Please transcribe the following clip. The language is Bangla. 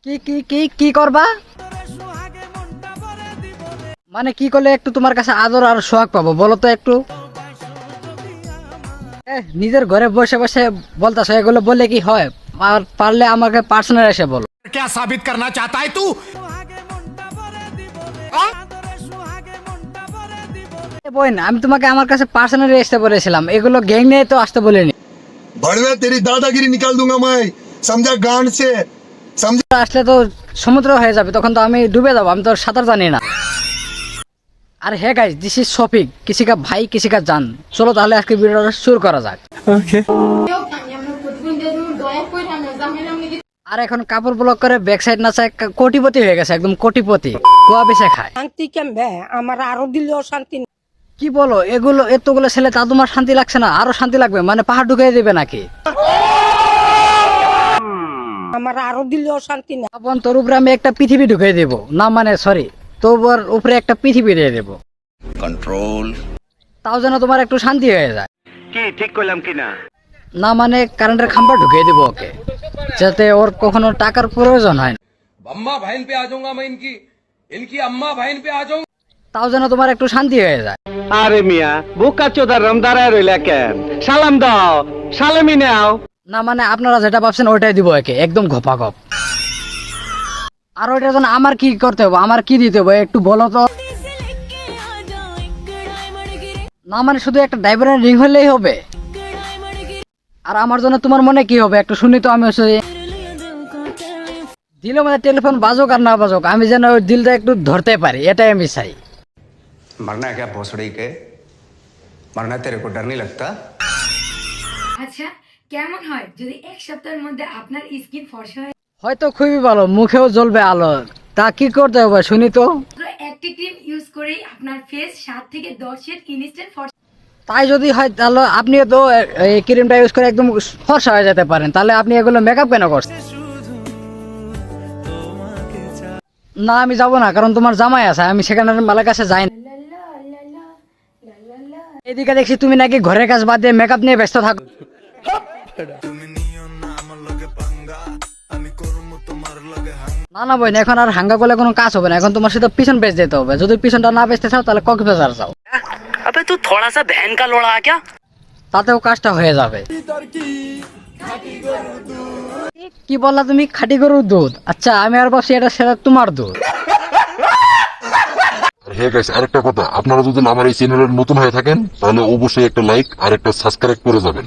কি কি কি কি করবা? মানে কি করলে একটু তোমার কাছে আদর আর সোহাগ পাবো বলো তো একটু। নিজের ঘরে বসে বসে বলতাছো, এগুলো বললে কি হয়? আর পারলে আমাকে পার্সোনাল এসে বলো। क्या साबित करना चाहता है तू? বোন, আমি তোমাকে আমার কাছে পার্সোনালি আসতে বলেছিলাম, এগুলো গ্যাং নিয়ে তো আসতে বলিনি। बढ़िया तेरी दादागिरी निकाल दूंगा मैं, समझा? गांड से समझा? আসলে তো সমুদ্র হয়ে যাবে, তখন তো আমি ডুবে যাবো, আমি তো সাঁতার জানি না। আর hey guys, this is Shafiq, কিসি কা ভাই কিসি কা জান। চলো তাহলে আজকে ভিডিওটা শুরু করা যাক। আর এখন কাপড় ব্লক করে ব্যাক সাইড না চায়, কোটিপতি হয়ে গেছে, একদম কোটিপতি, গোয়া বেচে খায়। শান্তি কেমবে আমার আরো দিলেও শান্তি নেই। কি বলো, এগুলো এতগুলো ছেলে তা তোমার শান্তি লাগছে না? আরো শান্তি লাগবে মানে পাহাড় ঢুকিয়ে দিবে নাকি? আমার আরো দিলেও শান্তি নেই। আপন তোর উপরে আমি একটা পৃথিবী ঢুকিয়ে দেবো না, মানে সরি, তোর উপরে একটা পৃথিবী দিয়ে দেবো, कंट्रोल তাও যেন তোমার একটু শান্তি হয়ে যায়। কি ঠিক করলাম কিনা? না মানে কারেন্টের খাম্বা ঢুকিয়ে দেবো ওকে, যাতে ওর কখনো টাকার প্রয়োজন হয় না। अम्मा बहन पे आ जाऊंगा मैं इनकी इनकी अम्मा बहन पे आ जाऊंगा। তাও যেন তোমার একটু শান্তি হয়ে যায়। আরে মিয়া বোকা চোদার রমদারায় রইলা কেন? সালাম দাও, সালামি নাও। না মানে আপনারা যেটা ভাবছেন ওইটাই দিব একে, একদম ঘপা ঘপ। আর ওইটার জন্য আমার কি করতে হবে, আমার কি দিতে হবে একটু বলো তো। না মানে শুধু একটা ড্রাইভারের রিং হলেই হবে? আর আমার জন্য তোমার মনে কি হবে একটু শুনি তো। আমি দিল মানে টেলিফোন বাজুক আর না বাজুক, আমি যেন ওই দিলটা একটু ধরতে পারি, এটাই আমি চাই। मरना है क्या भोसड़ी के? मरना तेरे को डर नहीं लगता? আচ্ছা কেমন হয় যদি এক সপ্তাহের মধ্যে আপনার স্কিন ফর্সা হয়ে হয়তো খুবই ভালো, মুখেও জ্বলবে আলো। তা কি করতে হবে শুনি তো। একটি ক্রিম ইউজ করেই আপনার ফেস 7 থেকে 10 ইনস্ট্যান্ট ফর্সা। তাই যদি হয় তাহলে আপনিও তো এই ক্রিমটা ইউজ করে একদম ফর্সা হয়ে যেতে পারেন, তাহলে আপনি এগুলো মেকআপ কেন করছেন? না আমি যাবো না, কারণ তোমার জামাই আছে, আমি সেখানে মালার কাছে যাই না। এদিকে দেখছি তুমি নাকি ঘরের কাজ বাদ দিয়ে মেকআপ নিয়ে ব্যস্ত থাকো। না না বোন, এখন আর হাঙ্গা করলে কোনো কাজ হবে না, এখন তোমার সাথে পিছন বেচ দিতে হবে। যদি পিছনটা না বেচতে চাও তাহলে কক্সবাজার যাও। अबे तू थोड़ा सा बहन का लोड़ा आ क्या? তাতেও কাজটা হয়ে যাবে। কি বললা তুমি? খাঁটি গরুর দুধ? আচ্ছা আমি আর ভাবছি এটা সেটা তোমার দুধ। হ্যাঁ গাইস, আরেকটা কথা, আপনারা যদি আমার এই চ্যানেলের নতুন হয়ে থাকেন তাহলে অবশ্যই একটা লাইক আর একটা সাবস্ক্রাইব করে যাবেন।